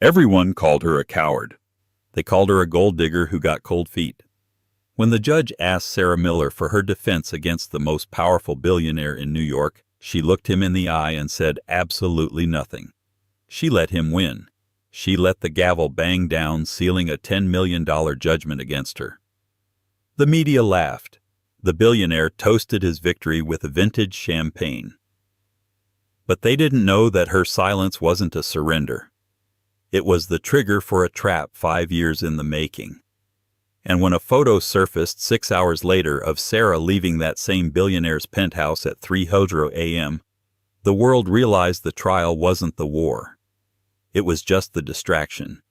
Everyone called her a coward. They called her a gold digger who got cold feet. When the judge asked Sarah Miller for her defense against the most powerful billionaire in New York, she looked him in the eye and said absolutely nothing. She let him win. She let the gavel bang down, sealing a $10 million judgment against her. The media laughed. The billionaire toasted his victory with vintage champagne. But they didn't know that her silence wasn't a surrender. It was the trigger for a trap 5 years in the making. And when a photo surfaced 6 hours later of Sarah leaving that same billionaire's penthouse at 3:00 a.m., the world realized the trial wasn't the war. It was just the distraction.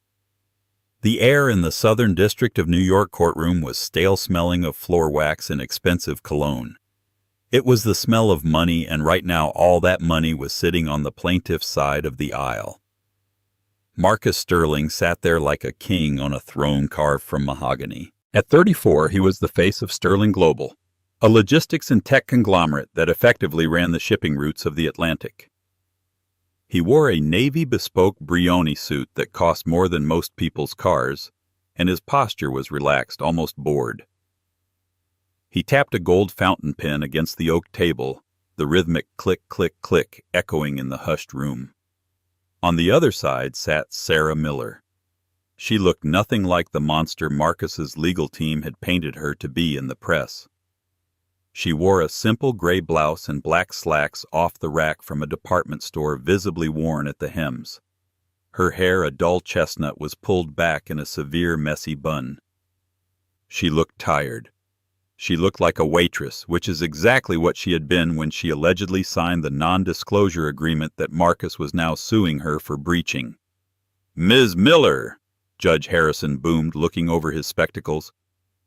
The air in the Southern District of New York courtroom was stale-smelling of floor wax and expensive cologne. It was the smell of money, and right now all that money was sitting on the plaintiff's side of the aisle. Marcus Sterling sat there like a king on a throne carved from mahogany. At 34, he was the face of Sterling Global, a logistics and tech conglomerate that effectively ran the shipping routes of the Atlantic. He wore a navy bespoke Brioni suit that cost more than most people's cars, and his posture was relaxed, almost bored. He tapped a gold fountain pen against the oak table, the rhythmic click, click, click echoing in the hushed room. On the other side sat Sarah Miller. She looked nothing like the monster Marcus's legal team had painted her to be in the press. She wore a simple gray blouse and black slacks off the rack from a department store, visibly worn at the hems. Her hair, a dull chestnut, was pulled back in a severe, messy bun. She looked tired. She looked like a waitress, which is exactly what she had been when she allegedly signed the non-disclosure agreement that Marcus was now suing her for breaching. "Ms. Miller," Judge Harrison boomed, looking over his spectacles,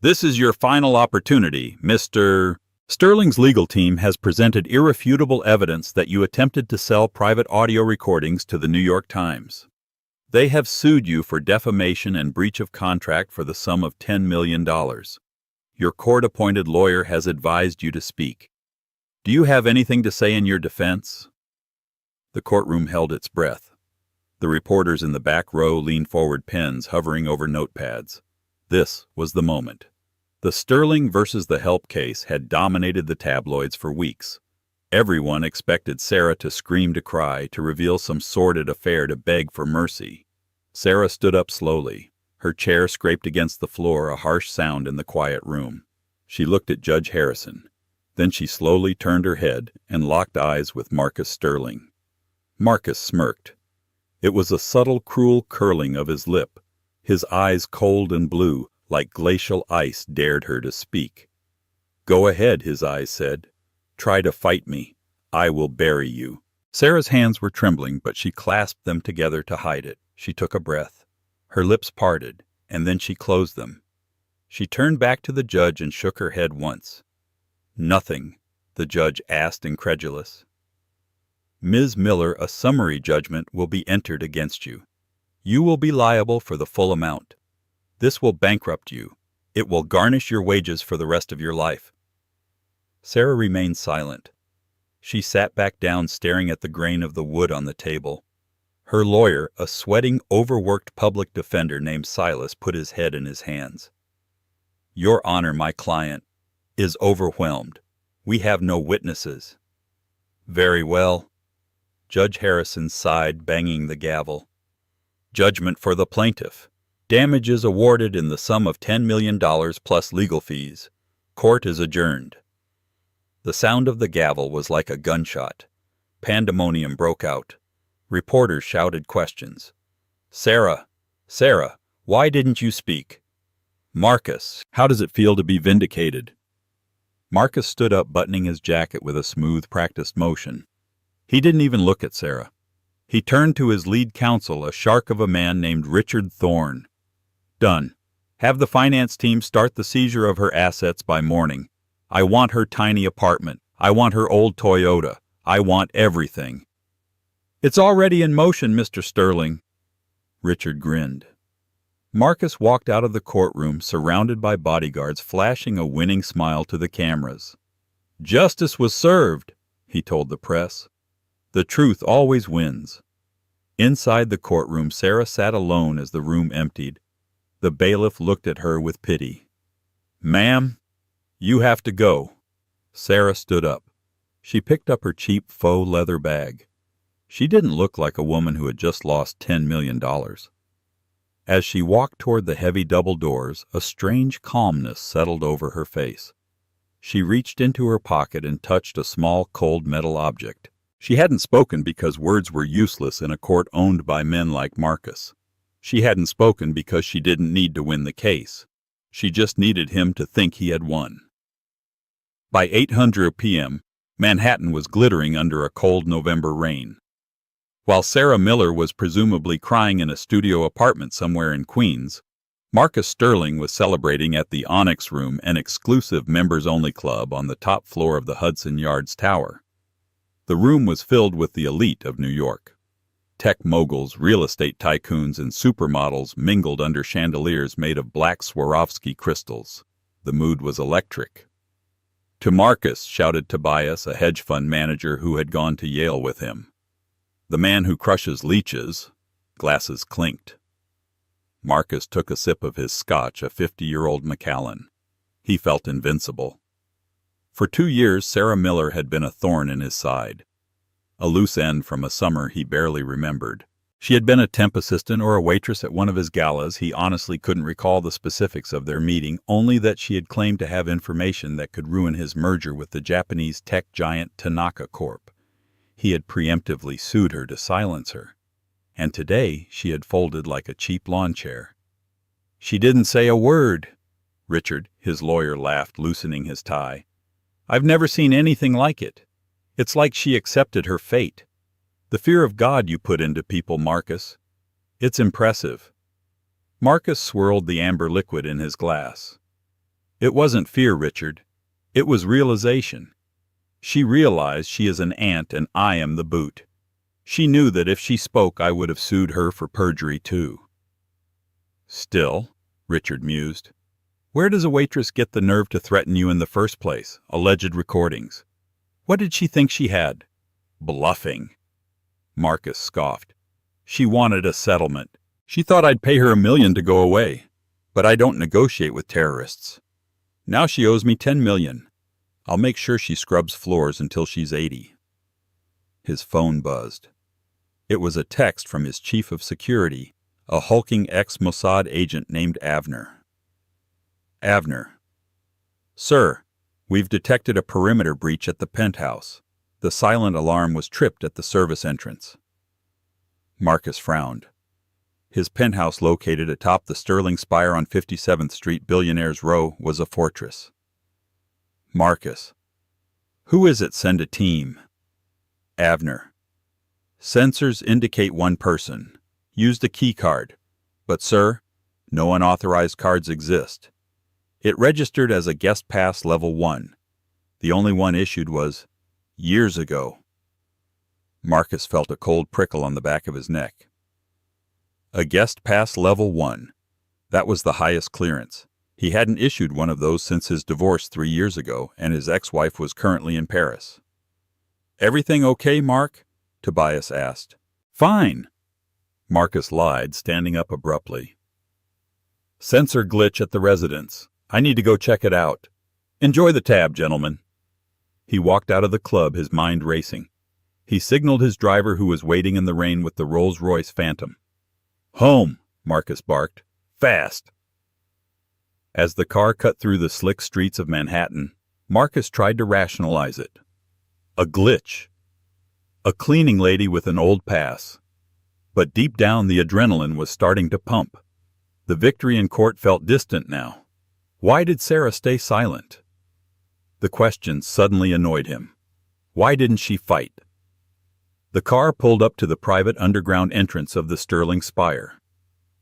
"this is your final opportunity, Mr. Sterling's legal team has presented irrefutable evidence that you attempted to sell private audio recordings to the New York Times. They have sued you for defamation and breach of contract for the sum of $10 million. Your court-appointed lawyer has advised you to speak. Do you have anything to say in your defense?" The courtroom held its breath. The reporters in the back row leaned forward, pens hovering over notepads. This was the moment. The Sterling versus the Help case had dominated the tabloids for weeks. Everyone expected Sarah to scream, to cry, to reveal some sordid affair, to beg for mercy. Sarah stood up slowly. Her chair scraped against the floor, a harsh sound in the quiet room. She looked at Judge Harrison. Then she slowly turned her head and locked eyes with Marcus Sterling. Marcus smirked. It was a subtle, cruel curling of his lip. His eyes, cold and blue, like glacial ice, dared her to speak. "Go ahead," his eyes said. "Try to fight me. I will bury you." Sarah's hands were trembling, but she clasped them together to hide it. She took a breath. Her lips parted, and then she closed them. She turned back to the judge and shook her head once. "Nothing?" the judge asked, incredulous. "Ms. Miller, a summary judgment will be entered against you. You will be liable for the full amount. This will bankrupt you. It will garnish your wages for the rest of your life." Sarah remained silent. She sat back down, staring at the grain of the wood on the table. Her lawyer, a sweating, overworked public defender named Silas, put his head in his hands. "Your Honor, my client is overwhelmed. We have no witnesses." "Very well." Judge Harrison sighed, banging the gavel. "Judgment for the plaintiff. Damages awarded in the sum of $10 million plus legal fees. Court is adjourned." The sound of the gavel was like a gunshot. Pandemonium broke out. Reporters shouted questions. Sarah, why didn't you speak?" "Marcus, how does it feel to be vindicated?" Marcus stood up, buttoning his jacket with a smooth, practiced motion. He didn't even look at Sarah. He turned to his lead counsel, a shark of a man named Richard Thorne. "Done. Have the finance team start the seizure of her assets by morning. I want her tiny apartment. I want her old Toyota. I want everything." "It's already in motion, Mr. Sterling." Richard grinned. Marcus walked out of the courtroom, surrounded by bodyguards, flashing a winning smile to the cameras. "Justice was served," he told the press. "The truth always wins." Inside the courtroom, Sarah sat alone as the room emptied. The bailiff looked at her with pity. "Ma'am, you have to go." Sarah stood up. She picked up her cheap faux leather bag. She didn't look like a woman who had just lost $10 million. As she walked toward the heavy double doors, a strange calmness settled over her face. She reached into her pocket and touched a small cold metal object. She hadn't spoken because words were useless in a court owned by men like Marcus. She hadn't spoken because she didn't need to win the case. She just needed him to think he had won. By 8:00 p.m., Manhattan was glittering under a cold November rain. While Sarah Miller was presumably crying in a studio apartment somewhere in Queens, Marcus Sterling was celebrating at the Onyx Room, an exclusive members-only club on the top floor of the Hudson Yards Tower. The room was filled with the elite of New York. Tech moguls, real estate tycoons, and supermodels mingled under chandeliers made of black Swarovski crystals. The mood was electric. "To Marcus," shouted Tobias, a hedge fund manager who had gone to Yale with him. "The man who crushes leeches." Glasses clinked. Marcus took a sip of his scotch, a 50-year-old Macallan. He felt invincible. For 2 years, Sarah Miller had been a thorn in his side. A loose end from a summer he barely remembered. She had been a temp assistant or a waitress at one of his galas. He honestly couldn't recall the specifics of their meeting, only that she had claimed to have information that could ruin his merger with the Japanese tech giant Tanaka Corp. He had preemptively sued her to silence her. And today she had folded like a cheap lawn chair. "She didn't say a word." Richard, his lawyer, laughed, loosening his tie. "I've never seen anything like it. It's like she accepted her fate. The fear of God you put into people, Marcus. It's impressive." Marcus swirled the amber liquid in his glass. "It wasn't fear, Richard. It was realization. She realized she is an ant and I am the boot. She knew that if she spoke, I would have sued her for perjury too." "Still," Richard mused, "where does a waitress get the nerve to threaten you in the first place? Alleged recordings. What did she think she had? Bluffing." Marcus scoffed. "She wanted a settlement. She thought I'd pay her $1 million to go away. But I don't negotiate with terrorists. Now she owes me $10 million. I'll make sure she scrubs floors until she's 80. His phone buzzed. It was a text from his chief of security, a hulking ex-Mossad agent named Avner. "Avner. Sir, we've detected a perimeter breach at the Penthouse. The silent alarm was tripped at the service entrance." Marcus frowned. His penthouse, located atop the Sterling Spire on 57th Street, Billionaire's Row, was a fortress. "Marcus. Who is it? Send a team." Avner. "Sensors indicate one person. Used a key card. But, sir, no unauthorized cards exist. It registered as a guest pass level 1. The only one issued was years ago." Marcus felt a cold prickle on the back of his neck. A guest pass level 1. That was the highest clearance. He hadn't issued one of those since his divorce 3 years ago, and his ex-wife was currently in Paris. "Everything okay, Mark?" Tobias asked. "Fine." Marcus lied, standing up abruptly. "Sensor glitch at the residence. I need to go check it out. Enjoy the tab, gentlemen." He walked out of the club, his mind racing. He signaled his driver, who was waiting in the rain with the Rolls-Royce Phantom. "Home," Marcus barked. "Fast." As the car cut through the slick streets of Manhattan, Marcus tried to rationalize it. A glitch. A cleaning lady with an old pass. But deep down, the adrenaline was starting to pump. The victory in court felt distant now. Why did Sarah stay silent? The question suddenly annoyed him. Why didn't she fight? The car pulled up to the private underground entrance of the Sterling Spire.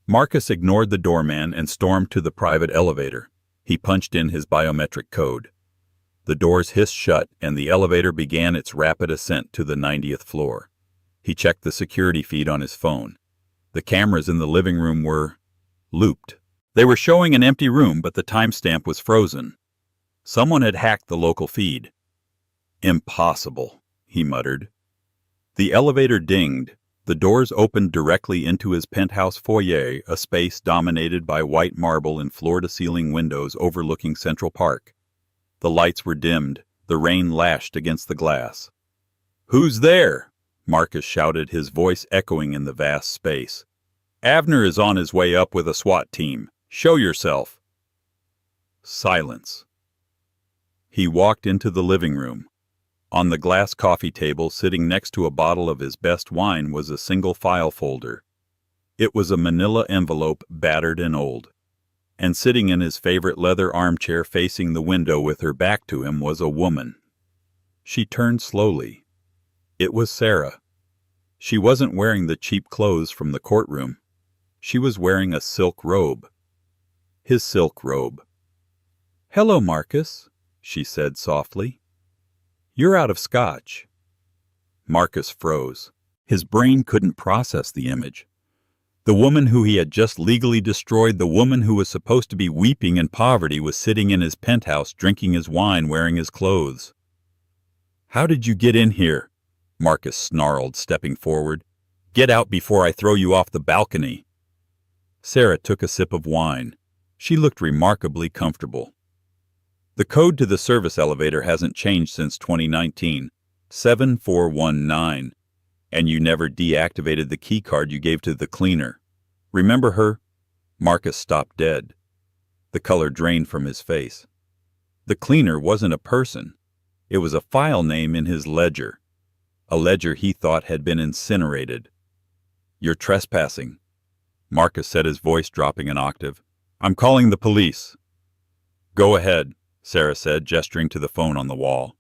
Marcus ignored the doorman and stormed to the private elevator. He punched in his biometric code. The doors hissed shut, and the elevator began its rapid ascent to the 90th floor. He checked the security feed on his phone. The cameras in the living room were looped. They were showing an empty room, but the timestamp was frozen. Someone had hacked the local feed. "Impossible," he muttered. The elevator dinged. The doors opened directly into his penthouse foyer, a space dominated by white marble and floor-to-ceiling windows overlooking Central Park. The lights were dimmed, the rain lashed against the glass. "Who's there?" Marcus shouted, his voice echoing in the vast space. "Avner is on his way up with a SWAT team. Show yourself." Silence. He walked into the living room. On the glass coffee table, sitting next to a bottle of his best wine, was a single file folder. It was a manila envelope, battered and old. And sitting in his favorite leather armchair facing the window with her back to him was a woman. She turned slowly. It was Sarah. She wasn't wearing the cheap clothes from the courtroom. She was wearing a silk robe. His silk robe. "Hello, Marcus," she said softly. "You're out of scotch." Marcus froze. His brain couldn't process the image. The woman who he had just legally destroyed, the woman who was supposed to be weeping in poverty, was sitting in his penthouse drinking his wine, wearing his clothes. "How did you get in here?" Marcus snarled, stepping forward. "Get out before I throw you off the balcony." Sarah took a sip of wine. She looked remarkably comfortable. "The code to the service elevator hasn't changed since 2019, 7419, and you never deactivated the key card you gave to the cleaner. Remember her?" Marcus stopped dead. The color drained from his face. The cleaner wasn't a person. It was a file name in his ledger. A ledger he thought had been incinerated. "You're trespassing," Marcus said, his voice dropping an octave. "I'm calling the police." "Go ahead," Sarah said, gesturing to the phone on the wall.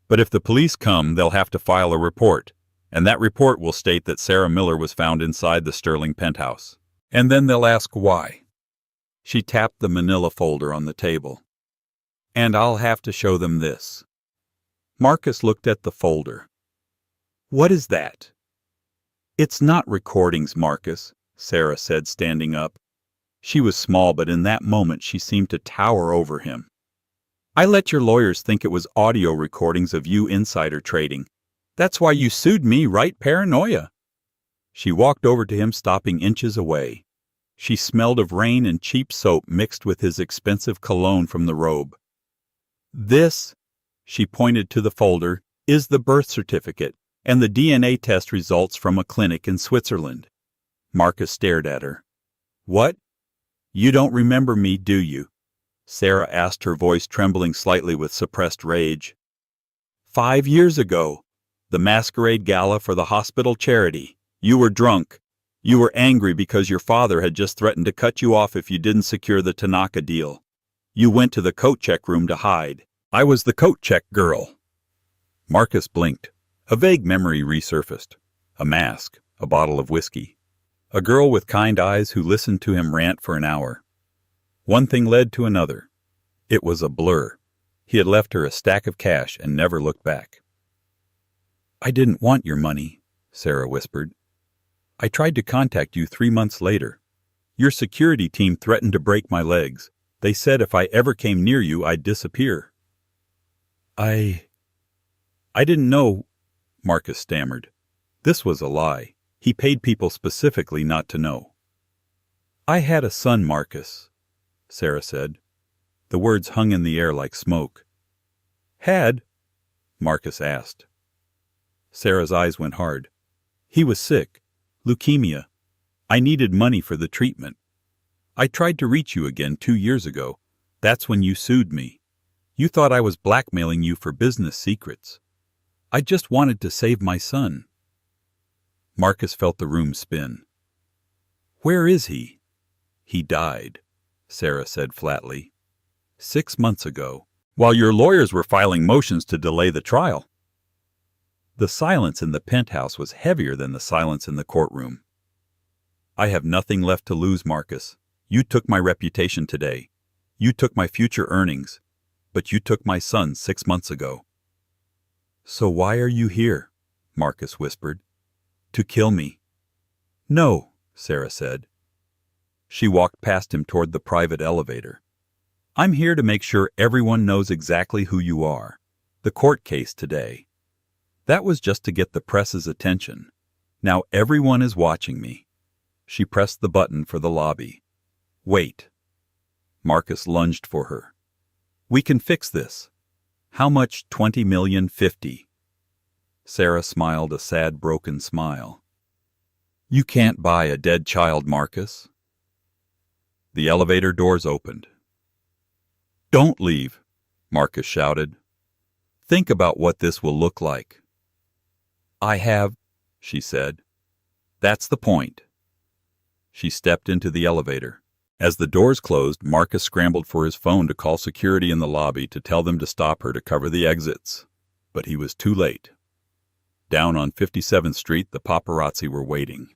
"But if the police come, they'll have to file a report, and that report will state that Sarah Miller was found inside the Sterling penthouse. And then they'll ask why." She tapped the manila folder on the table. "And I'll have to show them this." Marcus looked at the folder. "What is that?" "It's not recordings, Marcus," Sarah said, standing up. She was small, but in that moment she seemed to tower over him. "I let your lawyers think it was audio recordings of you insider trading. That's why you sued me, right, Paranoia?" She walked over to him, stopping inches away. She smelled of rain and cheap soap mixed with his expensive cologne from the robe. "This," she pointed to the folder, "is the birth certificate and the DNA test results from a clinic in Switzerland." Marcus stared at her. "What? You don't remember me, do you?" Sarah asked, her voice trembling slightly with suppressed rage. 5 years ago, the masquerade gala for the hospital charity. You were drunk. You were angry because your father had just threatened to cut you off if you didn't secure the Tanaka deal. You went to the coat check room to hide. I was the coat check girl." Marcus blinked. A vague memory resurfaced. A mask, a bottle of whiskey. A girl with kind eyes who listened to him rant for an hour. One thing led to another. It was a blur. He had left her a stack of cash and never looked back. "I didn't want your money," Sarah whispered. "I tried to contact you 3 months later. Your security team threatened to break my legs. They said if I ever came near you, I'd disappear." I didn't know," Marcus stammered. This was a lie. He paid people specifically not to know. "I had a son, Marcus," Sarah said. The words hung in the air like smoke. "Had?" Marcus asked. Sarah's eyes went hard. "He was sick. Leukemia. I needed money for the treatment. I tried to reach you again 2 years ago. That's when you sued me. You thought I was blackmailing you for business secrets. I just wanted to save my son." Marcus felt the room spin. "Where is he?" "He died," Sarah said flatly. 6 months ago, while your lawyers were filing motions to delay the trial." The silence in the penthouse was heavier than the silence in the courtroom. "I have nothing left to lose, Marcus. You took my reputation today. You took my future earnings. But you took my son 6 months ago." "So why are you here?" Marcus whispered. "To kill me." "No," Sarah said. She walked past him toward the private elevator. "I'm here to make sure everyone knows exactly who you are. The court case today. That was just to get the press's attention. Now everyone is watching me. She pressed the button for the lobby. Wait. Marcus lunged for her. We can fix this. How much? 20 million, 50. Sarah smiled a sad, broken smile. You can't buy a dead child, Marcus. The elevator doors opened. Don't leave, Marcus shouted. Think about what this will look like. I have, she said. That's the point. She stepped into the elevator. As the doors closed, Marcus scrambled for his phone to call security in the lobby to tell them to stop her to cover the exits. But he was too late. Down on 57th Street, the paparazzi were waiting.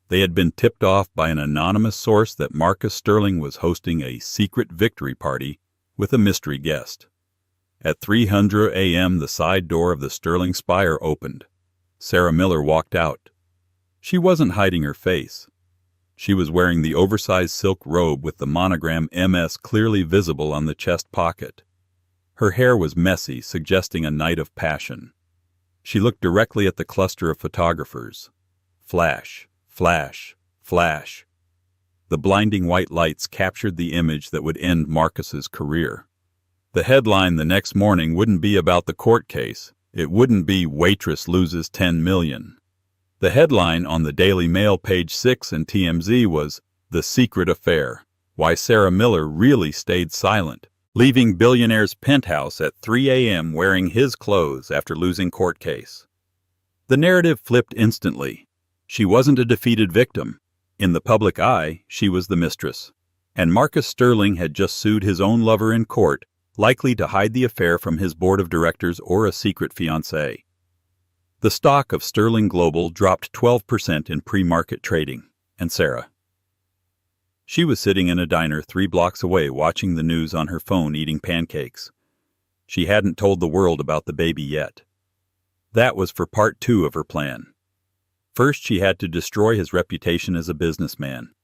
They had been tipped off by an anonymous source that Marcus Sterling was hosting a secret victory party with a mystery guest. At 3:00 a.m., the side door of the Sterling Spire opened. Sarah Miller walked out. She wasn't hiding her face. She was wearing the oversized silk robe with the monogram MS clearly visible on the chest pocket. Her hair was messy, suggesting a night of passion. She looked directly at the cluster of photographers. Flash, flash, flash. The blinding white lights captured the image that would end Marcus's career. The headline the next morning wouldn't be about the court case. It wouldn't be "Waitress Loses 10 Million." The headline on the Daily Mail page 6 and TMZ was "The Secret Affair: Why Sarah Miller Really Stayed Silent, Leaving Billionaire's Penthouse at 3 a.m. wearing his clothes after losing court case." The narrative flipped instantly. She wasn't a defeated victim. In the public eye, she was the mistress. And Marcus Sterling had just sued his own lover in court, likely to hide the affair from his board of directors or a secret fiancé. The stock of Sterling Global dropped 12% in pre-market trading. And Sarah? She was sitting in a diner 3 blocks away watching the news on her phone eating pancakes. She hadn't told the world about the baby yet. That was for part 2 of her plan. First, she had to destroy his reputation as a businessman.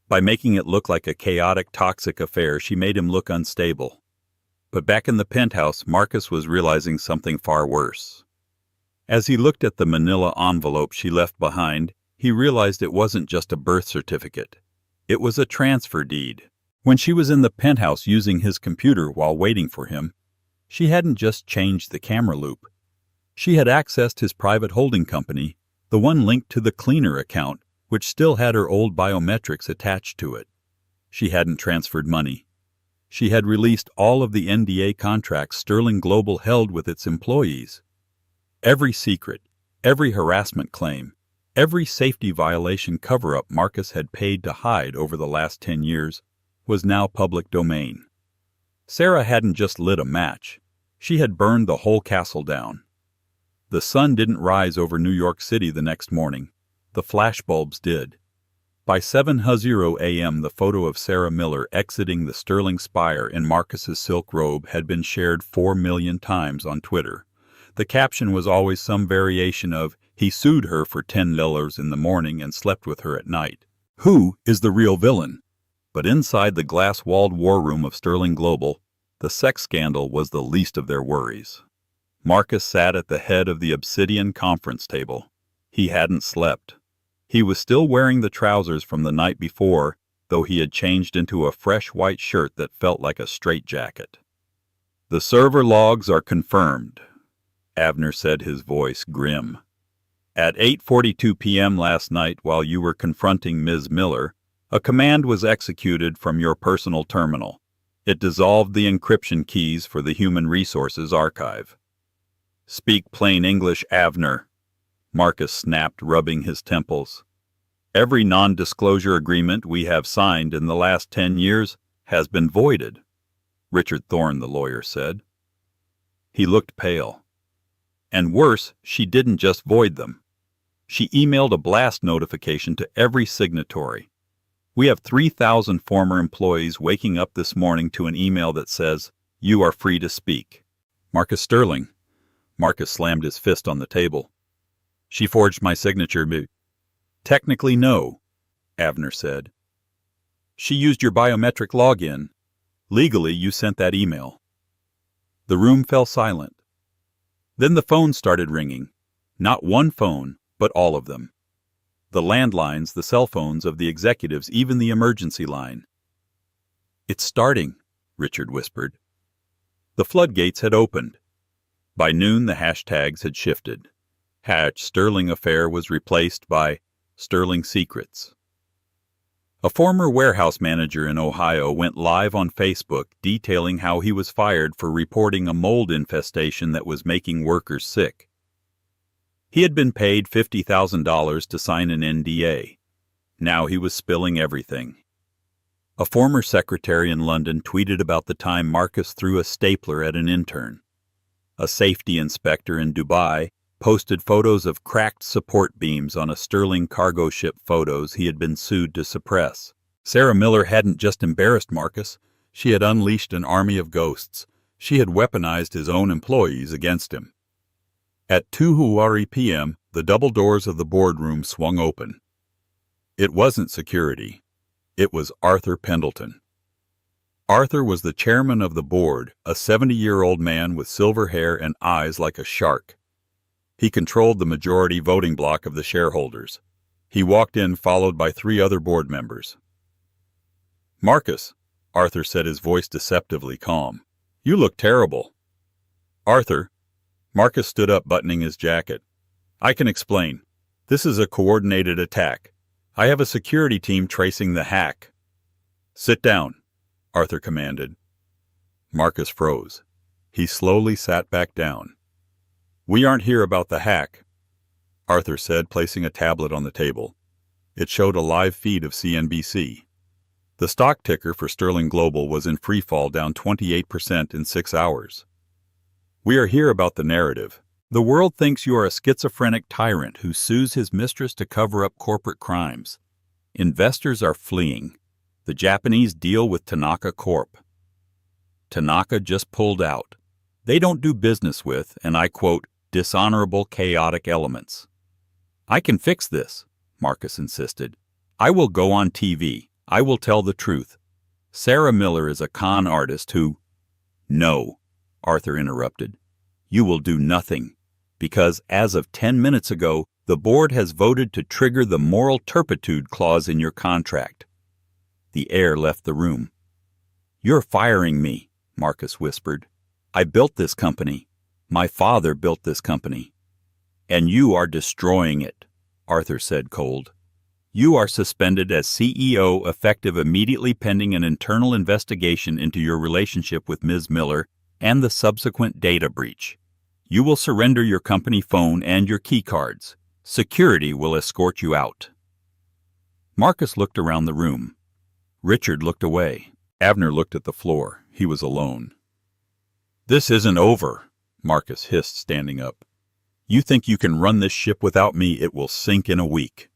By making it look like a chaotic, toxic affair, she made him look unstable. But back in the penthouse, Marcus was realizing something far worse. As he looked at the manila envelope she left behind, he realized it wasn't just a birth certificate. It was a transfer deed. When she was in the penthouse using his computer while waiting for him, she hadn't just changed the camera loop. She had accessed his private holding company, the one linked to the cleaner account, which still had her old biometrics attached to it. She hadn't transferred money. She had released all of the NDA contracts Sterling Global held with its employees. Every secret, every harassment claim, every safety violation cover-up Marcus had paid to hide over the last 10 years was now public domain. Sarah hadn't just lit a match. She had burned the whole castle down. The sun didn't rise over New York City the next morning. The flashbulbs did. By 7:00 a.m., the photo of Sarah Miller exiting the Sterling Spire in Marcus's silk robe had been shared 4 million times on Twitter. The caption was always some variation of, "He sued her for $10 in the morning and slept with her at night. Who is the real villain?" But inside the glass-walled war room of Sterling Global, the sex scandal was the least of their worries. Marcus sat at the head of the obsidian conference table. He hadn't slept. He was still wearing the trousers from the night before, though he had changed into a fresh white shirt that felt like a straitjacket. "The server logs are confirmed," Avner said, his voice grim. "At 8:42 p.m. last night, while you were confronting Ms. Miller, a command was executed from your personal terminal. It dissolved the encryption keys for the Human Resources Archive." "Speak plain English, Avner," Marcus snapped, rubbing his temples. "Every non-disclosure agreement we have signed in the last 10 years has been voided," Richard Thorne, the lawyer, said. He looked pale. And worse, she didn't just void them. She emailed a blast notification to every signatory. "We have 3,000 former employees waking up this morning to an email that says, 'You are free to speak.'" "Marcus Sterling." Marcus slammed his fist on the table. "She forged my signature." "Technically, no," Avner said. "She used your biometric login. Legally, you sent that email." The room fell silent. Then the phone started ringing. Not one phone, but all of them. The landlines, the cell phones of the executives, even the emergency line. "It's starting," Richard whispered. The floodgates had opened. By noon, the hashtags had shifted. Sterling Affair was replaced by Sterling Secrets. A former warehouse manager in Ohio went live on Facebook detailing how he was fired for reporting a mold infestation that was making workers sick. He had been paid $50,000 to sign an NDA. Now he was spilling everything. A former secretary in London tweeted about the time Marcus threw a stapler at an intern. A safety inspector in Dubai posted photos of cracked support beams on a Sterling cargo ship photos he had been sued to suppress. Sarah Miller hadn't just embarrassed Marcus, she had unleashed an army of ghosts. She had weaponized his own employees against him. At 2:00 p.m., the double doors of the boardroom swung open. It wasn't security. It was Arthur Pendleton. Arthur was the chairman of the board, a 70-year-old man with silver hair and eyes like a shark. He controlled the majority voting bloc of the shareholders. He walked in followed by 3 other board members. "Marcus," Arthur said, his voice deceptively calm. "You look terrible." "Arthur." Marcus stood up, buttoning his jacket. "I can explain. This is a coordinated attack. I have a security team tracing the hack." "Sit down," Arthur commanded. Marcus froze. He slowly sat back down. "We aren't here about the hack," Arthur said, placing a tablet on the table. It showed a live feed of CNBC. The stock ticker for Sterling Global was in free fall, down 28% in 6 hours. "We are here about the narrative. The world thinks you are a schizophrenic tyrant who sues his mistress to cover up corporate crimes. Investors are fleeing. The Japanese deal with Tanaka Corp. Tanaka just pulled out. They don't do business with, and I quote, dishonorable, chaotic elements. I can fix this, Marcus insisted. I will go on TV. I will tell the truth. Sarah Miller is a con artist who... No, Arthur interrupted. You will do nothing, because as of 10 minutes ago, the board has voted to trigger the moral turpitude clause in your contract. The air left the room. You're firing me, Marcus whispered. I built this company. My father built this company. And you are destroying it, Arthur said cold. You are suspended as CEO effective immediately, pending an internal investigation into your relationship with Ms. Miller and the subsequent data breach. You will surrender your company phone and your key cards. Security will escort you out. Marcus looked around the room. Richard looked away. Abner looked at the floor. He was alone. This isn't over, Marcus hissed, standing up. You think you can run this ship without me? It will sink in a week.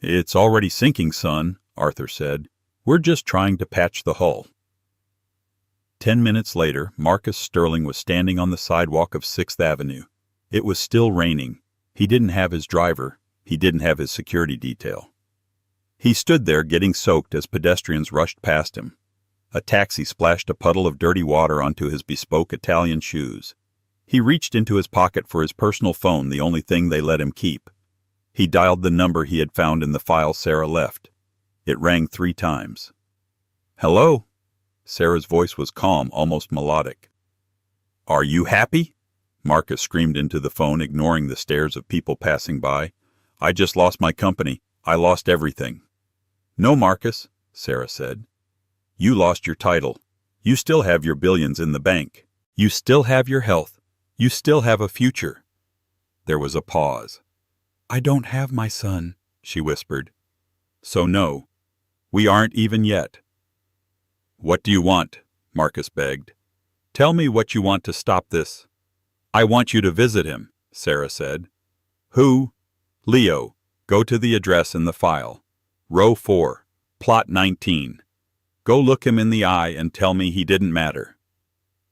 It's already sinking, son, Arthur said. We're just trying to patch the hull. 10 minutes later, Marcus Sterling was standing on the sidewalk of 6th Avenue. It was still raining. He didn't have his driver. He didn't have his security detail. He stood there getting soaked as pedestrians rushed past him. A taxi splashed a puddle of dirty water onto his bespoke Italian shoes. He reached into his pocket for his personal phone, the only thing they let him keep. He dialed the number he had found in the file Sarah left. It rang 3 times. Hello? Sarah's voice was calm, almost melodic. Are you happy? Marcus screamed into the phone, ignoring the stares of people passing by. I just lost my company. I lost everything. No, Marcus, Sarah said. You lost your title. You still have your billions in the bank. You still have your health. You still have a future. There was a pause. I don't have my son, she whispered. So no, we aren't even yet. What do you want? Marcus begged. Tell me what you want to stop this. I want you to visit him, Sarah said. Who? Leo. Go to the address in the file. Row 4, plot 19. Go look him in the eye and tell me he didn't matter.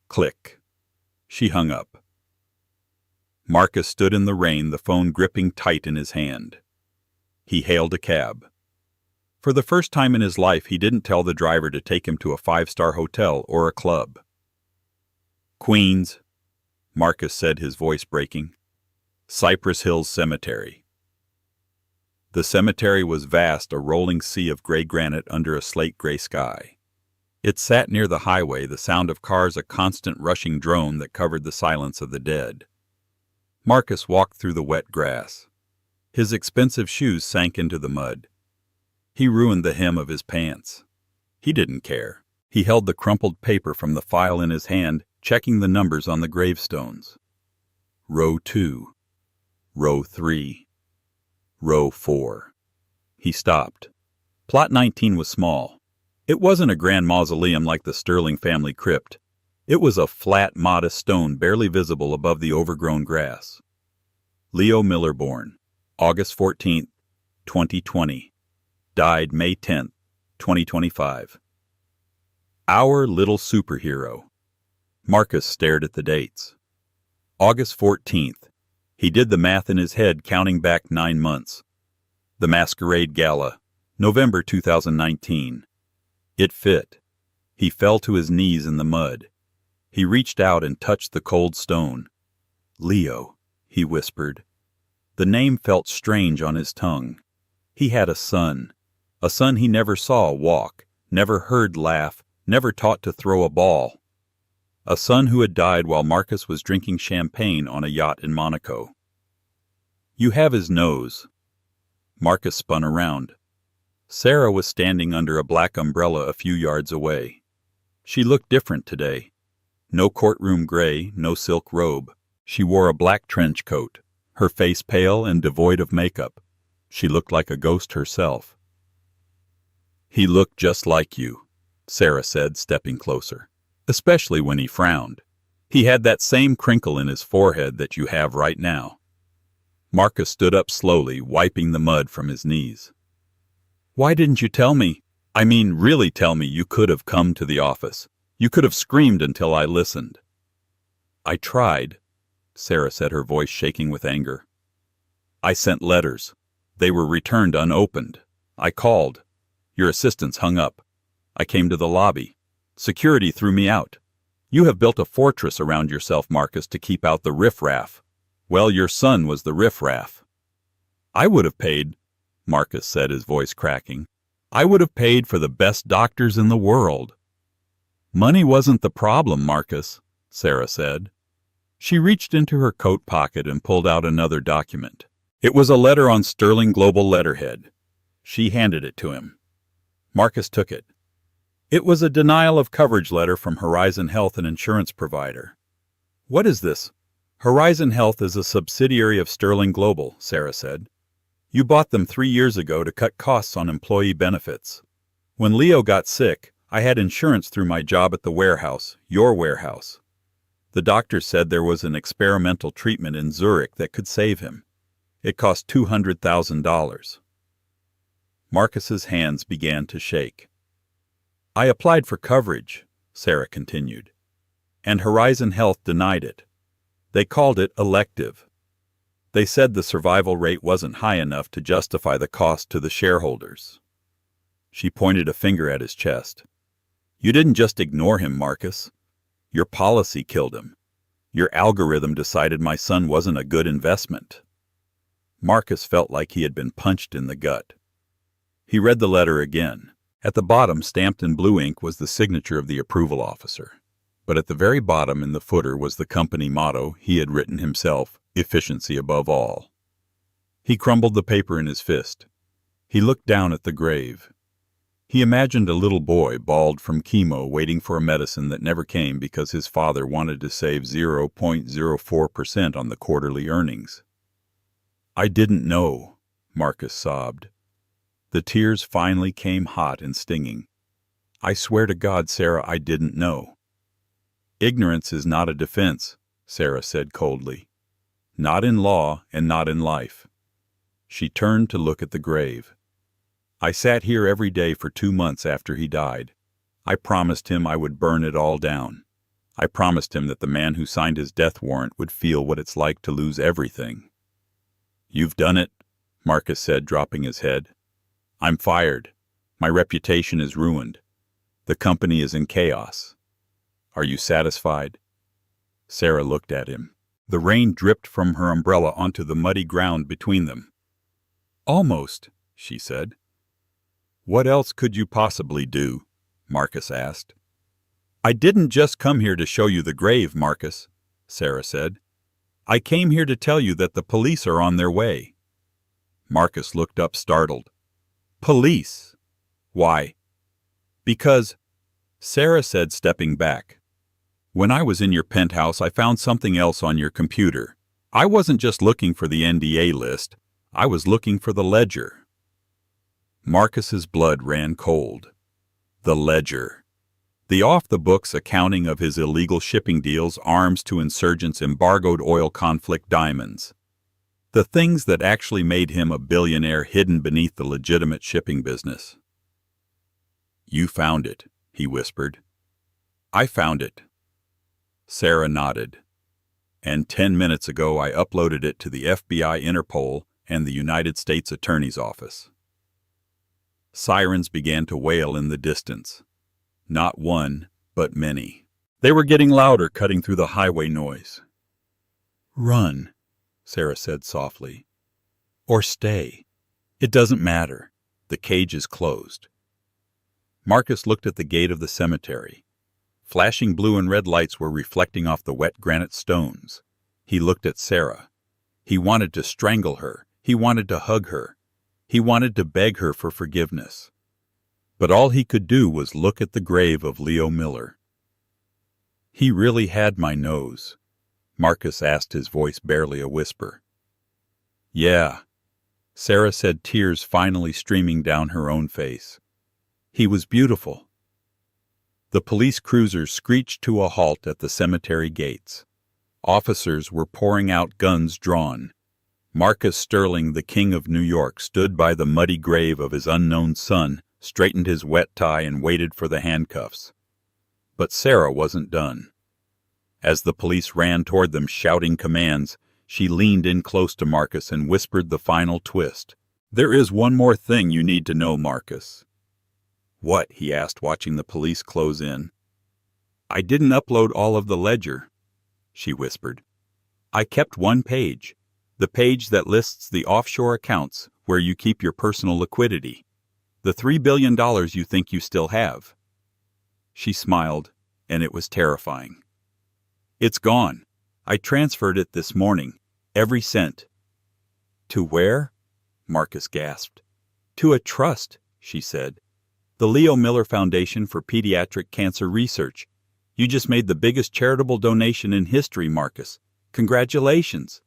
Click. She hung up. Marcus stood in the rain, the phone gripping tight in his hand. He hailed a cab. For the first time in his life, he didn't tell the driver to take him to a 5-star hotel or a club. Queens, Marcus said, his voice breaking. Cypress Hills Cemetery. The cemetery was vast, a rolling sea of gray granite under a slate-gray sky. It sat near the highway, the sound of cars a constant rushing drone that covered the silence of the dead. Marcus walked through the wet grass. His expensive shoes sank into the mud. He ruined the hem of his pants. He didn't care. He held the crumpled paper from the file in his hand, checking the numbers on the gravestones. Row 2. Row 3. Row 4. He stopped. Plot 19 was small. It wasn't a grand mausoleum like the Sterling family crypt. It was a flat, modest stone barely visible above the overgrown grass. Leo Miller, born August 14, 2020. Died May 10, 2025. Our little superhero. Marcus stared at the dates. August 14th. He did the math in his head, counting back 9 months. The Masquerade Gala, November 2019. It fit. He fell to his knees in the mud. He reached out and touched the cold stone. Leo, he whispered. The name felt strange on his tongue. He had a son he never saw walk, never heard laugh, never taught to throw a ball. A son who had died while Marcus was drinking champagne on a yacht in Monaco. You have his nose. Marcus spun around. Sarah was standing under a black umbrella a few yards away. She looked different today. No courtroom gray, no silk robe. She wore a black trench coat, her face pale and devoid of makeup. She looked like a ghost herself. He looked just like you, Sarah said, stepping closer. Especially when he frowned. He had that same crinkle in his forehead that you have right now. Marcus stood up slowly, wiping the mud from his knees. Why didn't you tell me? I mean, really tell me you could have come to the office. You could have screamed until I listened. I tried, Sarah said, her voice shaking with anger. I sent letters. They were returned unopened. I called. Your assistants hung up. I came to the lobby. Security threw me out. You have built a fortress around yourself, Marcus, to keep out the riffraff. Well, your son was the riffraff. I would have paid, Marcus said, his voice cracking. I would have paid for the best doctors in the world. Money wasn't the problem, Marcus, Sarah said. She reached into her coat pocket and pulled out another document. It was a letter on sterling global letterhead. She handed it to him. Marcus took it. It was a denial of coverage letter from Horizon Health, an insurance provider. What is this? Horizon Health is a subsidiary of Sterling Global, Sarah said. You bought them 3 years ago to cut costs on employee benefits. When Leo got sick, I had insurance through my job at the warehouse, your warehouse. The doctor said there was an experimental treatment in Zurich that could save him. It cost $200,000. Marcus's hands began to shake. I applied for coverage, Sarah continued, and Horizon Health denied it. They called it elective. They said the survival rate wasn't high enough to justify the cost to the shareholders. She pointed a finger at his chest. You didn't just ignore him, Marcus. Your policy killed him. Your algorithm decided my son wasn't a good investment. Marcus felt like he had been punched in the gut. He read the letter again. At the bottom, stamped in blue ink, was the signature of the approval officer. But at the very bottom in the footer was the company motto he had written himself, efficiency above all. He crumbled the paper in his fist. He looked down at the grave. He imagined a little boy, bald from chemo, waiting for a medicine that never came because his father wanted to save 0.04% on the quarterly earnings. I didn't know, Marcus sobbed. The tears finally came hot and stinging. I swear to God, Sarah, I didn't know. Ignorance is not a defense, Sarah said coldly. Not in law and not in life. She turned to look at the grave. I sat here every day for 2 months after he died. I promised him I would burn it all down. I promised him that the man who signed his death warrant would feel what it's like to lose everything. You've done it, Marcus said, dropping his head. I'm fired. My reputation is ruined. The company is in chaos. Are you satisfied? Sarah looked at him. The rain dripped from her umbrella onto the muddy ground between them. Almost, she said. What else could you possibly do? Marcus asked. I didn't just come here to show you the grave, Marcus, Sarah said. I came here to tell you that the police are on their way. Marcus looked up startled. Police? Why? Because, Sarah said, stepping back. When I was in your penthouse, I found something else on your computer. I wasn't just looking for the NDA list. I was looking for the ledger. Marcus's blood ran cold. The ledger. The off-the-books accounting of his illegal shipping deals, arms to insurgents, embargoed oil conflict, diamonds. The things that actually made him a billionaire hidden beneath the legitimate shipping business. You found it, he whispered. I found it. Sarah nodded. And 10 minutes ago I uploaded it to the FBI, Interpol, and the United States Attorney's Office. Sirens began to wail in the distance. Not one, but many. They were getting louder, cutting through the highway noise. Run, Sarah said softly. Or stay. It doesn't matter. The cage is closed. Marcus looked at the gate of the cemetery. Flashing blue and red lights were reflecting off the wet granite stones. He looked at Sarah. He wanted to strangle her. He wanted to hug her. He wanted to beg her for forgiveness. But all he could do was look at the grave of Leo Miller. He really had my nose, Marcus asked, his voice barely a whisper. Yeah, Sarah said, tears finally streaming down her own face. He was beautiful. The police cruisers screeched to a halt at the cemetery gates. Officers were pouring out, guns drawn. Marcus Sterling, the King of New York, stood by the muddy grave of his unknown son, straightened his wet tie, and waited for the handcuffs. But Sarah wasn't done. As the police ran toward them, shouting commands, she leaned in close to Marcus and whispered the final twist. There is one more thing you need to know, Marcus. What? He asked, watching the police close in. I didn't upload all of the ledger, she whispered. I kept one page, the page that lists the offshore accounts where you keep your personal liquidity. The $3 billion you think you still have. She smiled, and it was terrifying. It's gone. I transferred it this morning. Every cent. To where? Marcus gasped. To a trust, she said. The Leo Miller Foundation for Pediatric Cancer Research. You just made the biggest charitable donation in history, Marcus. Congratulations.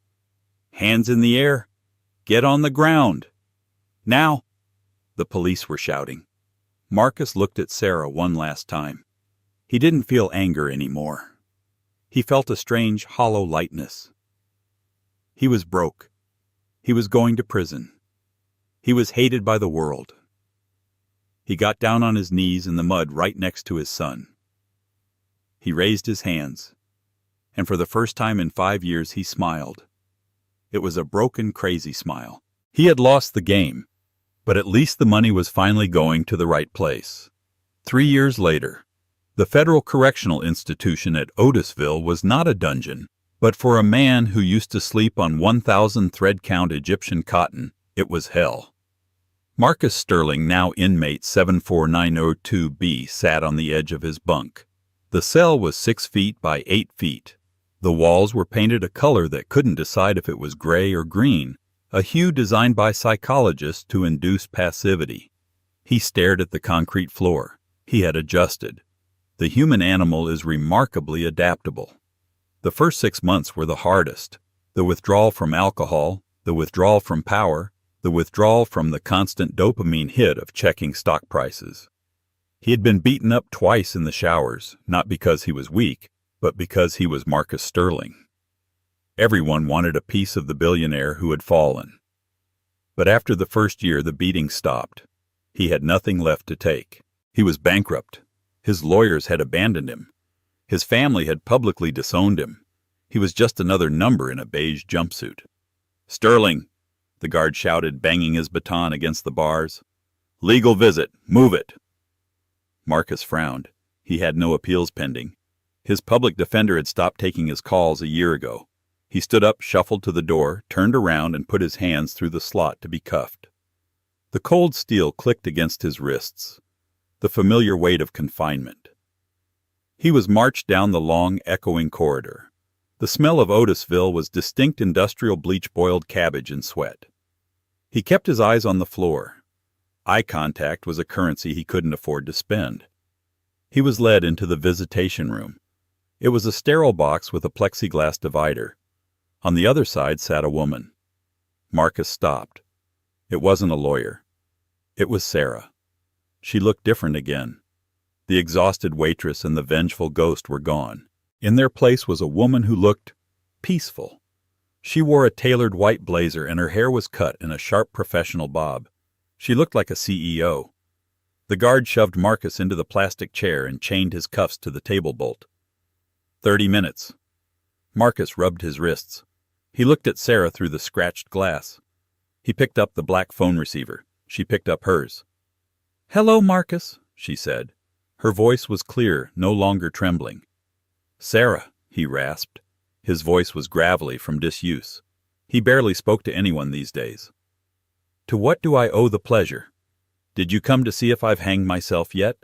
Hands in the air. Get on the ground. Now. The police were shouting. Marcus looked at Sarah one last time. He didn't feel anger anymore. He felt a strange, hollow lightness. He was broke. He was going to prison. He was hated by the world. He got down on his knees in the mud right next to his son. He raised his hands, and for the first time in 5 years he smiled. It was a broken, crazy smile. He had lost the game, but at least the money was finally going to the right place. 3 years later, the Federal Correctional Institution at Otisville was not a dungeon, but for a man who used to sleep on 1,000 thread-count Egyptian cotton, it was hell. Marcus Sterling, now inmate 74902B, sat on the edge of his bunk. The cell was 6 feet by 8 feet. The walls were painted a color that couldn't decide if it was gray or green, a hue designed by psychologists to induce passivity. He stared at the concrete floor. He had adjusted. The human animal is remarkably adaptable. The first 6 months were the hardest. The withdrawal from alcohol, the withdrawal from power, the withdrawal from the constant dopamine hit of checking stock prices. He had been beaten up twice in the showers, not because he was weak, but because he was Marcus Sterling. Everyone wanted a piece of the billionaire who had fallen. But after the first year, the beating stopped. He had nothing left to take. He was bankrupt. His lawyers had abandoned him. His family had publicly disowned him. He was just another number in a beige jumpsuit. "Sterling," the guard shouted, banging his baton against the bars. "Legal visit. Move it." Marcus frowned. He had no appeals pending. His public defender had stopped taking his calls a year ago. He stood up, shuffled to the door, turned around, and put his hands through the slot to be cuffed. The cold steel clicked against his wrists, the familiar weight of confinement. He was marched down the long, echoing corridor. The smell of Otisville was distinct industrial bleach-boiled cabbage and sweat. He kept his eyes on the floor. Eye contact was a currency he couldn't afford to spend. He was led into the visitation room. It was a sterile box with a plexiglass divider. On the other side sat a woman. Marcus stopped. It wasn't a lawyer. It was Sarah. She looked different again. The exhausted waitress and the vengeful ghost were gone. In their place was a woman who looked peaceful. She wore a tailored white blazer and her hair was cut in a sharp professional bob. She looked like a CEO. The guard shoved Marcus into the plastic chair and chained his cuffs to the table bolt. 30 minutes. Marcus rubbed his wrists. He looked at Sarah through the scratched glass. He picked up the black phone receiver. She picked up hers. "Hello, Marcus," she said. Her voice was clear, no longer trembling. "Sarah," he rasped. His voice was gravelly from disuse. He barely spoke to anyone these days. "To what do I owe the pleasure? Did you come to see if I've hanged myself yet?"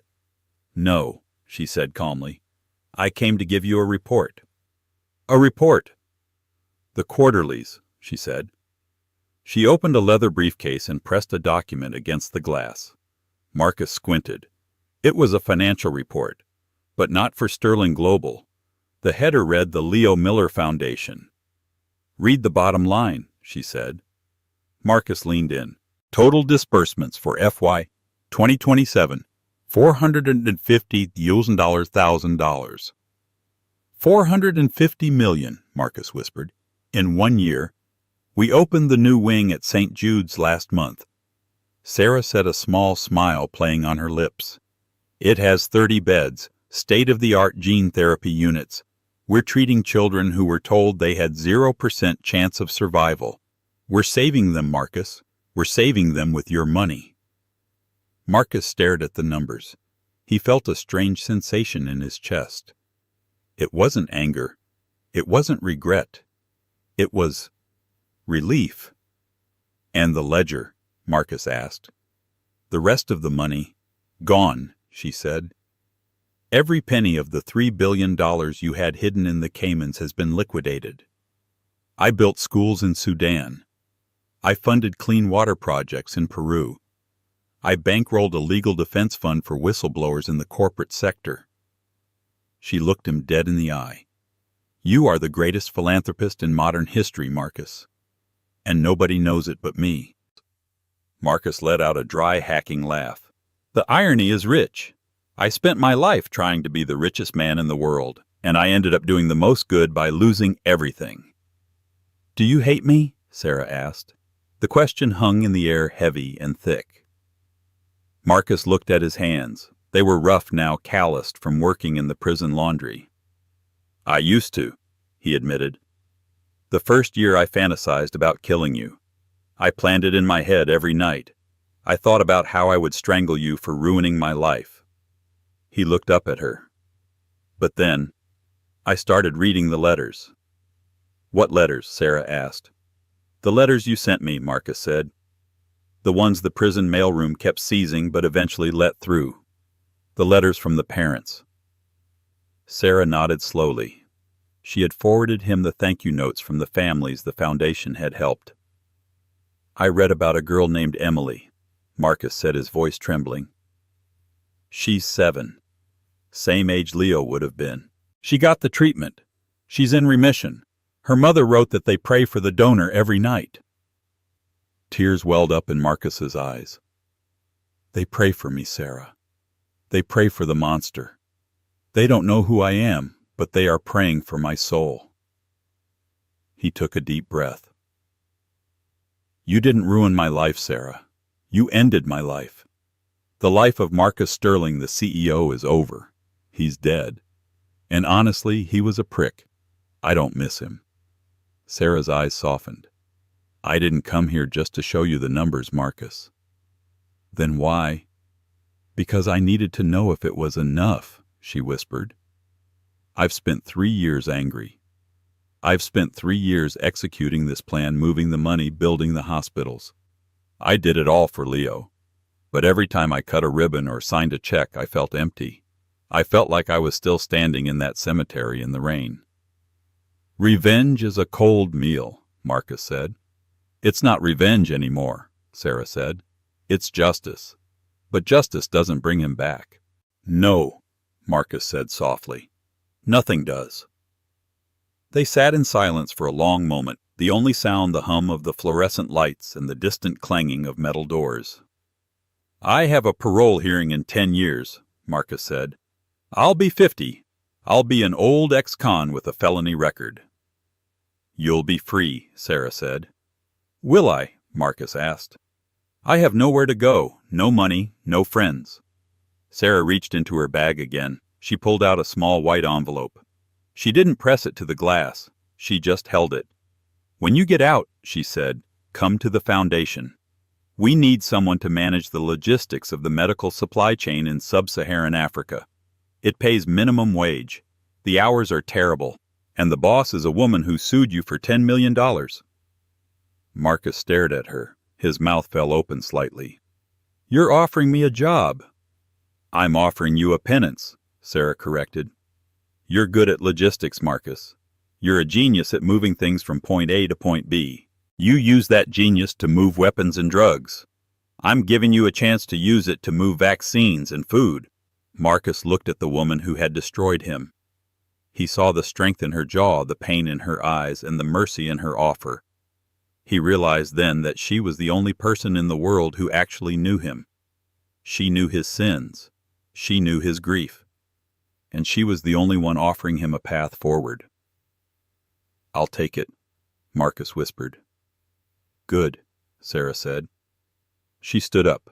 "No," she said calmly. "I came to give you a report." "A report?" "The quarterlies," she said. She opened a leather briefcase and pressed a document against the glass. Marcus squinted. It was a financial report, but not for Sterling Global. The header read the Leo Miller Foundation. "Read the bottom line," she said. Marcus leaned in. "Total disbursements for FY 2027, $450,000. $450 million, Marcus whispered. "In 1 year. We opened the new wing at St. Jude's last month." Sarah said, a small smile playing on her lips. "It has 30 beds, state-of-the-art gene therapy units. We're treating children who were told they had 0% chance of survival. We're saving them, Marcus. We're saving them with your money." Marcus stared at the numbers. He felt a strange sensation in his chest. It wasn't anger. It wasn't regret. It was relief. "And the ledger?" Marcus asked. "The rest of the money, gone," she said. "Every penny of the $3 billion you had hidden in the Caymans has been liquidated. I built schools in Sudan. I funded clean water projects in Peru. I bankrolled a legal defense fund for whistleblowers in the corporate sector." She looked him dead in the eye. "You are the greatest philanthropist in modern history, Marcus. And nobody knows it but me." Marcus let out a dry, hacking laugh. "The irony is rich. I spent my life trying to be the richest man in the world, and I ended up doing the most good by losing everything." "Do you hate me?" Sarah asked. The question hung in the air heavy and thick. Marcus looked at his hands. They were rough now, calloused from working in the prison laundry. "I used to," he admitted. "The first year I fantasized about killing you. I planned it in my head every night. I thought about how I would strangle you for ruining my life." He looked up at her. "But then, I started reading the letters." "What letters?" Sarah asked. "The letters you sent me," Marcus said. "The ones the prison mailroom kept seizing but eventually let through. The letters from the parents." Sarah nodded slowly. She had forwarded him the thank you notes from the families the foundation had helped. "I read about a girl named Emily," Marcus said, his voice trembling. "She's 7. Same age Leo would have been. She got the treatment. She's in remission. Her mother wrote that they pray for the donor every night." Tears welled up in Marcus's eyes. "They pray for me, Sarah. They pray for the monster. They don't know who I am, but they are praying for my soul." He took a deep breath. "You didn't ruin my life, Sarah. You ended my life. The life of Marcus Sterling, the CEO, is over. He's dead. And honestly, he was a prick. I don't miss him." Sarah's eyes softened. "I didn't come here just to show you the numbers, Marcus." "Then why?" "Because I needed to know if it was enough," she whispered. "I've spent 3 years angry. I've spent 3 years executing this plan, moving the money, building the hospitals. I did it all for Leo. But every time I cut a ribbon or signed a check, I felt empty. I felt like I was still standing in that cemetery in the rain. Revenge is a cold meal, Marcus said. It's not revenge anymore, Sarah said. It's justice. But justice doesn't bring him back. No, Marcus said softly. Nothing does. They sat in silence for a long moment, the only sound the hum of the fluorescent lights and the distant clanging of metal doors. I have a parole hearing in 10 years, Marcus said. I'll be 50. I'll be an old ex-con with a felony record. You'll be free, Sarah said. Will I? Marcus asked. I have nowhere to go, no money, no friends. Sarah reached into her bag again. She pulled out a small white envelope. She didn't press it to the glass. She just held it. When you get out, she said, come to the foundation. We need someone to manage the logistics of the medical supply chain in sub-Saharan Africa. It pays minimum wage. The hours are terrible, and the boss is a woman who sued you for $10 million. Marcus stared at her. His mouth fell open slightly. You're offering me a job. I'm offering you a penance, Sarah corrected. You're good at logistics, Marcus. You're a genius at moving things from point A to point B. You use that genius to move weapons and drugs. I'm giving you a chance to use it to move vaccines and food. Marcus looked at the woman who had destroyed him. He saw the strength in her jaw, the pain in her eyes, and the mercy in her offer. He realized then that she was the only person in the world who actually knew him. She knew his sins. She knew his grief. And she was the only one offering him a path forward. I'll take it, Marcus whispered. Good, Sarah said. She stood up.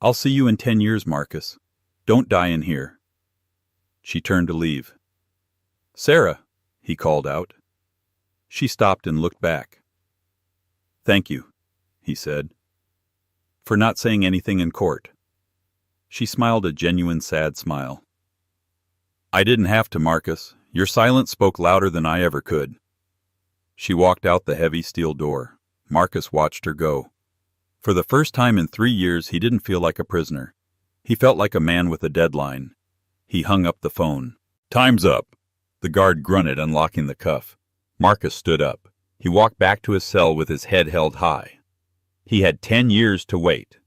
I'll see you in 10 years, Marcus. Don't die in here. She turned to leave. Sarah, he called out. She stopped and looked back. Thank you, he said, for not saying anything in court. She smiled a genuine sad smile. I didn't have to, Marcus. Your silence spoke louder than I ever could. She walked out the heavy steel door. Marcus watched her go. For the first time in 3 years, he didn't feel like a prisoner. He felt like a man with a deadline. He hung up the phone. Time's up. The guard grunted, unlocking the cuff. Marcus stood up. He walked back to his cell with his head held high. He had 10 years to wait.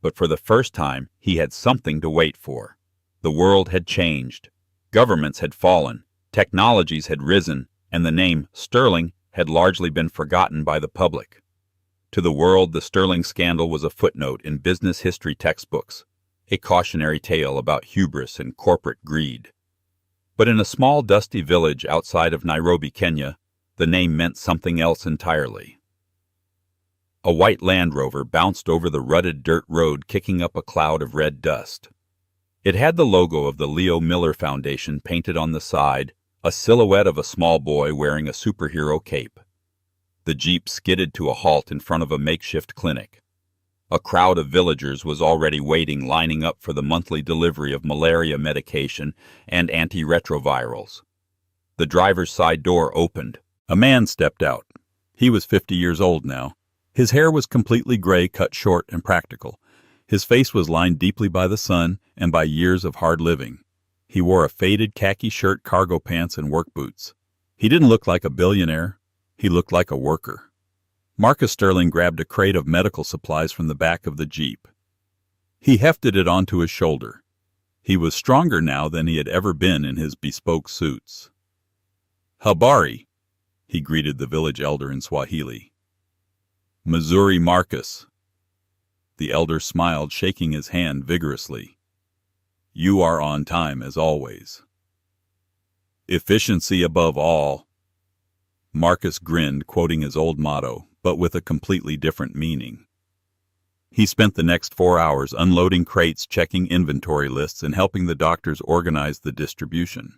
But for the first time, he had something to wait for. The world had changed. Governments had fallen. Technologies had risen, and the name Sterling had largely been forgotten by the public. To the world, the Sterling scandal was a footnote in business history textbooks, a cautionary tale about hubris and corporate greed. But in a small, dusty village outside of Nairobi, Kenya, the name meant something else entirely. A white Land Rover bounced over the rutted dirt road, kicking up a cloud of red dust. It had the logo of the Leo Miller Foundation painted on the side, a silhouette of a small boy wearing a superhero cape. The Jeep skidded to a halt in front of a makeshift clinic. A crowd of villagers was already waiting, lining up for the monthly delivery of malaria medication and antiretrovirals. The driver's side door opened. A man stepped out. He was 50 years old now. His hair was completely gray, cut short and practical. His face was lined deeply by the sun and by years of hard living. He wore a faded khaki shirt, cargo pants, and work boots. He didn't look like a billionaire. He looked like a worker. Marcus Sterling grabbed a crate of medical supplies from the back of the Jeep. He hefted it onto his shoulder. He was stronger now than he had ever been in his bespoke suits. Habari, he greeted the village elder in Swahili. Missouri Marcus. The elder smiled, shaking his hand vigorously. You are on time, as always. Efficiency above all. Marcus grinned, quoting his old motto, but with a completely different meaning. He spent the next 4 hours unloading crates, checking inventory lists, and helping the doctors organize the distribution.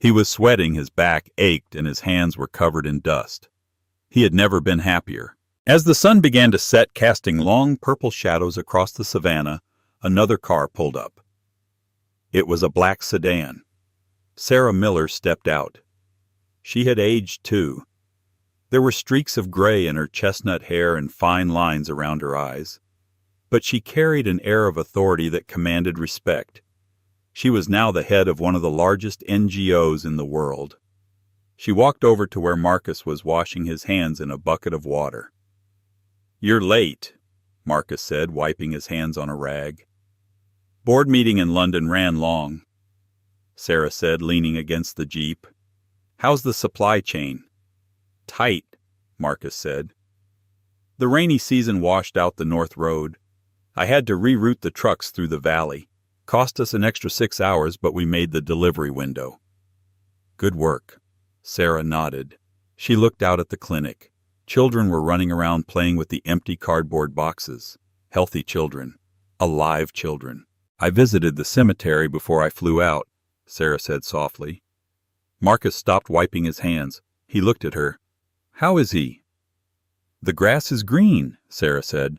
He was sweating, his back ached, and his hands were covered in dust. He had never been happier. As the sun began to set, casting long purple shadows across the savannah, another car pulled up. It was a black sedan. Sarah Miller stepped out. She had aged too. There were streaks of gray in her chestnut hair and fine lines around her eyes. But she carried an air of authority that commanded respect. She was now the head of one of the largest NGOs in the world. She walked over to where Marcus was washing his hands in a bucket of water. "You're late," Marcus said, wiping his hands on a rag. "Board meeting in London ran long," Sarah said, leaning against the Jeep. "How's the supply chain?" "Tight," Marcus said. "The rainy season washed out the North Road. I had to reroute the trucks through the valley. Cost us an extra 6 hours, but we made the delivery window." "Good work." Sarah nodded. She looked out at the clinic. Children were running around playing with the empty cardboard boxes. Healthy children. Alive children. "I visited the cemetery before I flew out," Sarah said softly. Marcus stopped wiping his hands. He looked at her. "How is he?" "The grass is green," Sarah said.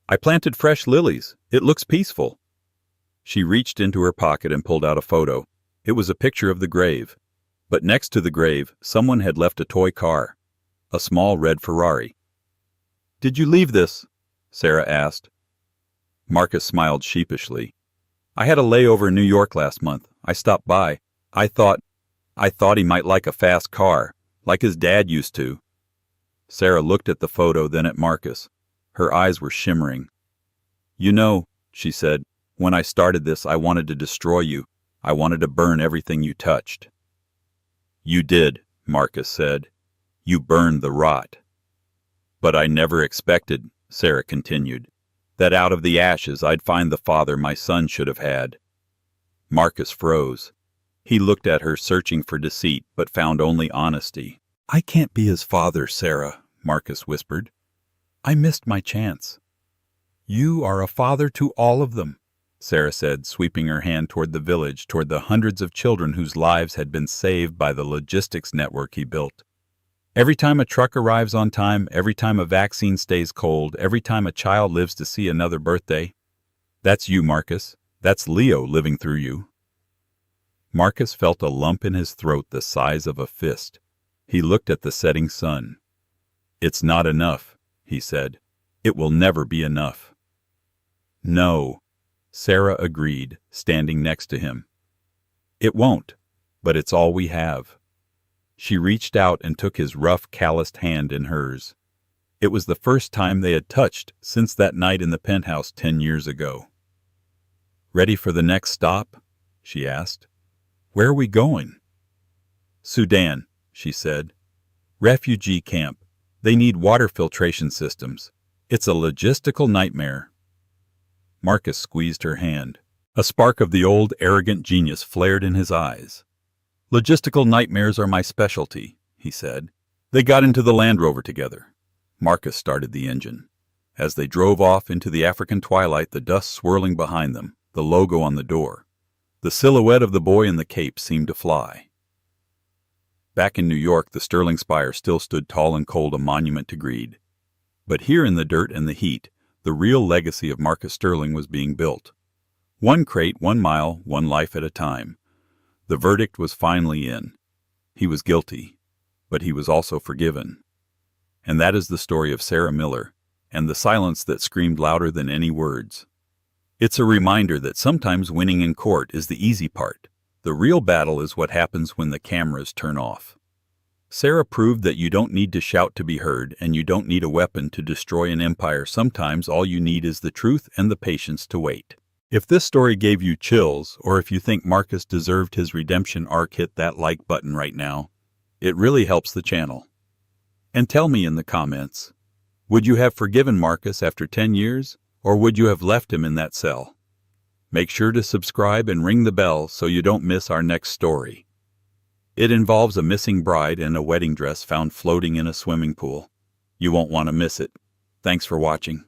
"I planted fresh lilies. It looks peaceful." She reached into her pocket and pulled out a photo. It was a picture of the grave. But next to the grave, someone had left a toy car. A small red Ferrari. "Did you leave this?" Sarah asked. Marcus smiled sheepishly. "I had a layover in New York last month. I stopped by. I thought he might like a fast car, like his dad used to." Sarah looked at the photo, then at Marcus. Her eyes were shimmering. "You know," she said, "when I started this, I wanted to destroy you. I wanted to burn everything you touched." "You did," Marcus said. "You burned the rot." "But I never expected," Sarah continued, "that out of the ashes I'd find the father my son should have had." Marcus froze. He looked at her, searching for deceit, but found only honesty. "I can't be his father, Sarah," Marcus whispered. "I missed my chance." "You are a father to all of them," Sarah said, sweeping her hand toward the village, toward the hundreds of children whose lives had been saved by the logistics network he built. "Every time a truck arrives on time, every time a vaccine stays cold, every time a child lives to see another birthday. That's you, Marcus. That's Leo living through you." Marcus felt a lump in his throat the size of a fist. He looked at the setting sun. "It's not enough," he said. "It will never be enough." "No," Sarah agreed, standing next to him. "It won't, but it's all we have." She reached out and took his rough, calloused hand in hers. It was the first time they had touched since that night in the penthouse 10 years ago. "Ready for the next stop?" she asked. "Where are we going?" "Sudan," she said. "Refugee camp. They need water filtration systems. It's a logistical nightmare." Marcus squeezed her hand. A spark of the old, arrogant genius flared in his eyes. "Logistical nightmares are my specialty," he said. They got into the Land Rover together. Marcus started the engine. As they drove off into the African twilight, the dust swirling behind them, the logo on the door. The silhouette of the boy in the cape seemed to fly. Back in New York, the Sterling spire still stood tall and cold, a monument to greed. But here in the dirt and the heat, the real legacy of Marcus Sterling was being built. One crate, 1 mile, 1 life at a time. The verdict was finally in. He was guilty, but he was also forgiven. And that is the story of Sarah Miller, and the silence that screamed louder than any words. It's a reminder that sometimes winning in court is the easy part. The real battle is what happens when the cameras turn off. Sarah proved that you don't need to shout to be heard, and you don't need a weapon to destroy an empire. Sometimes all you need is the truth and the patience to wait. If this story gave you chills, or if you think Marcus deserved his redemption arc, hit that like button right now. It really helps the channel. And tell me in the comments, would you have forgiven Marcus after 10 years, or would you have left him in that cell? Make sure to subscribe and ring the bell so you don't miss our next story. It involves a missing bride and a wedding dress found floating in a swimming pool. You won't want to miss it. Thanks for watching.